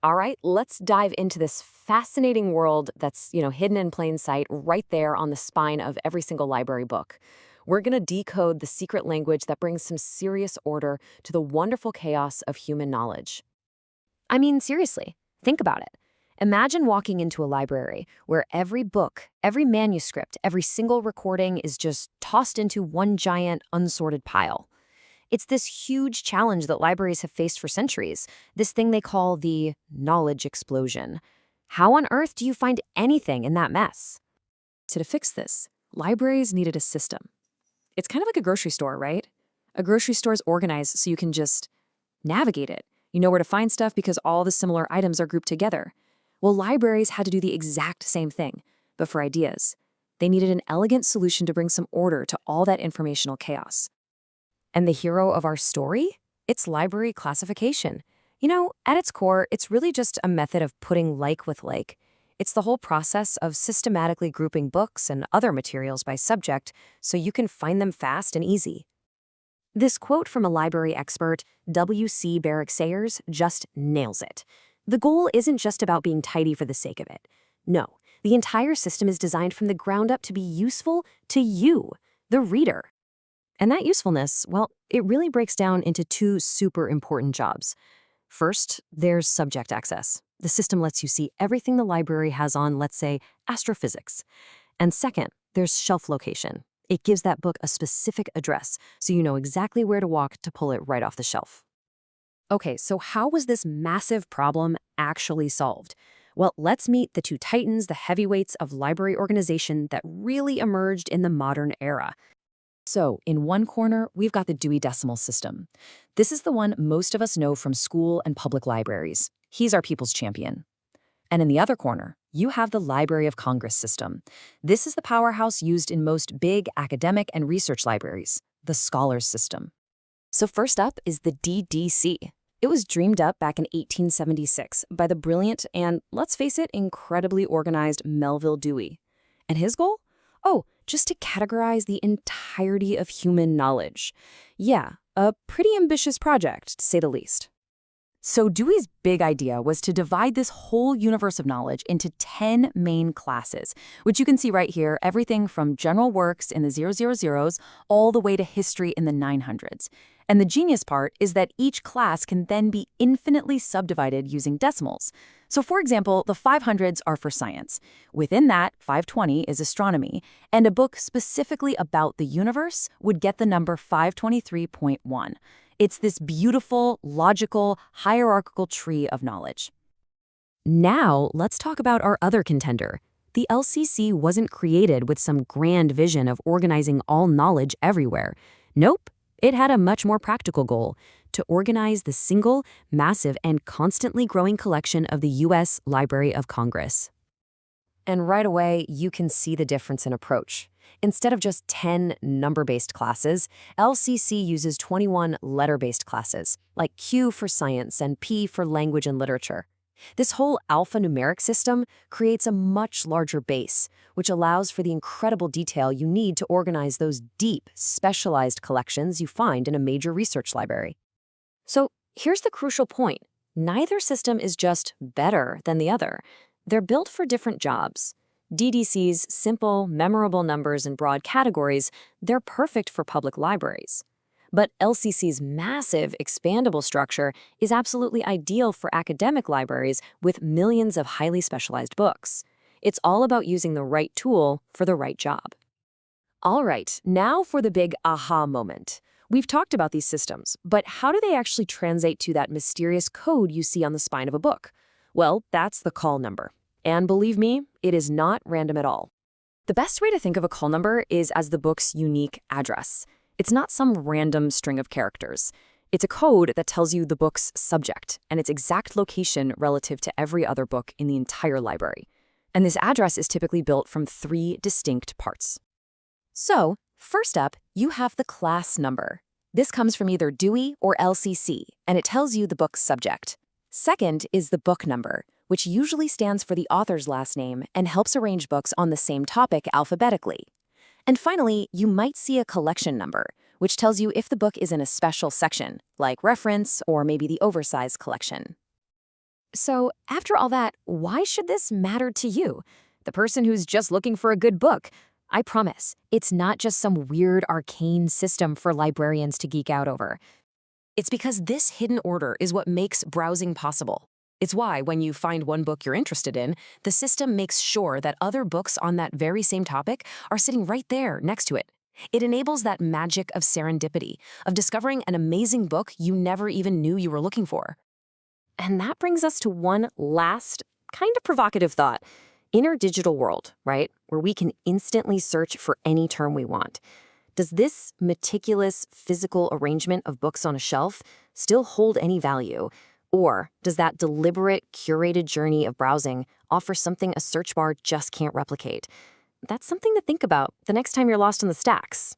All right, let's dive into this fascinating world that's, hidden in plain sight right there on the spine of every single library book. We're going to decode the secret language that brings some serious order to the wonderful chaos of human knowledge. I mean, seriously, think about it. Imagine walking into a library where every book, every manuscript, every single recording is just tossed into one giant, unsorted pile. It's this huge challenge that libraries have faced for centuries, this thing they call the knowledge explosion. How on earth do you find anything in that mess? To fix this, libraries needed a system. It's kind of like a grocery store, right? A grocery store is organized so you can just navigate it. You know where to find stuff because all the similar items are grouped together. Well, libraries had to do the exact same thing, but for ideas. They needed an elegant solution to bring some order to all that informational chaos. And the hero of our story? It's library classification. At its core, it's really just a method of putting like with like. It's the whole process of systematically grouping books and other materials by subject so you can find them fast and easy. This quote from a library expert, W.C. Barrick Sayers, just nails it. The goal isn't just about being tidy for the sake of it. No, the entire system is designed from the ground up to be useful to you, the reader. And that usefulness, well, it really breaks down into two super important jobs. First, there's subject access. The system lets you see everything the library has on, let's say, astrophysics. And second, there's shelf location. It gives that book a specific address, so you know exactly where to walk to pull it right off the shelf. Okay, so how was this massive problem actually solved? Well, let's meet the two titans, the heavyweights of library organization that really emerged in the modern era. So, in one corner, we've got the Dewey Decimal System. This is the one most of us know from school and public libraries. He's our people's champion. And in the other corner, you have the Library of Congress system. This is the powerhouse used in most big academic and research libraries, the Scholars System. So first up is the DDC. It was dreamed up back in 1876 by the brilliant and, let's face it, incredibly organized Melville Dewey. And his goal? Oh, just to categorize the entirety of human knowledge. Yeah, a pretty ambitious project, to say the least. So Dewey's big idea was to divide this whole universe of knowledge into 10 main classes, which you can see right here, everything from general works in the 000s all the way to history in the 900s. And the genius part is that each class can then be infinitely subdivided using decimals. So for example, the 500s are for science. Within that, 520 is astronomy, and a book specifically about the universe would get the number 523.1. It's this beautiful, logical, hierarchical tree of knowledge. Now, let's talk about our other contender. The LCC wasn't created with some grand vision of organizing all knowledge everywhere. Nope, it had a much more practical goal: to organize the single, massive, and constantly growing collection of the U.S. Library of Congress. And right away, you can see the difference in approach. Instead of just 10 number-based classes, LCC uses 21 letter-based classes, like Q for science and P for language and literature. This whole alphanumeric system creates a much larger base, which allows for the incredible detail you need to organize those deep, specialized collections you find in a major research library. So here's the crucial point. Neither system is just better than the other. They're built for different jobs. DDC's simple, memorable numbers and broad categories, they're perfect for public libraries. But LCC's massive, expandable structure is absolutely ideal for academic libraries with millions of highly specialized books. It's all about using the right tool for the right job. All right, now for the big aha moment. We've talked about these systems, but how do they actually translate to that mysterious code you see on the spine of a book? Well, that's the call number. And believe me, it is not random at all. The best way to think of a call number is as the book's unique address. It's not some random string of characters. It's a code that tells you the book's subject and its exact location relative to every other book in the entire library. And this address is typically built from 3 distinct parts. So, first up, you have the class number. This comes from either Dewey or LCC, and it tells you the book's subject. Second is the book number, which usually stands for the author's last name and helps arrange books on the same topic alphabetically. And finally, you might see a collection number, which tells you if the book is in a special section, like reference or maybe the oversized collection. So, after all that, why should this matter to you? The person who's just looking for a good book? I promise, it's not just some weird arcane system for librarians to geek out over. It's because this hidden order is what makes browsing possible. It's why, when you find one book you're interested in, the system makes sure that other books on that very same topic are sitting right there next to it. It enables that magic of serendipity, of discovering an amazing book you never even knew you were looking for. And that brings us to one last, kind of provocative thought. In our digital world, right, where we can instantly search for any term we want, does this meticulous physical arrangement of books on a shelf still hold any value? Or does that deliberate, curated journey of browsing offer something a search bar just can't replicate? That's something to think about the next time you're lost in the stacks.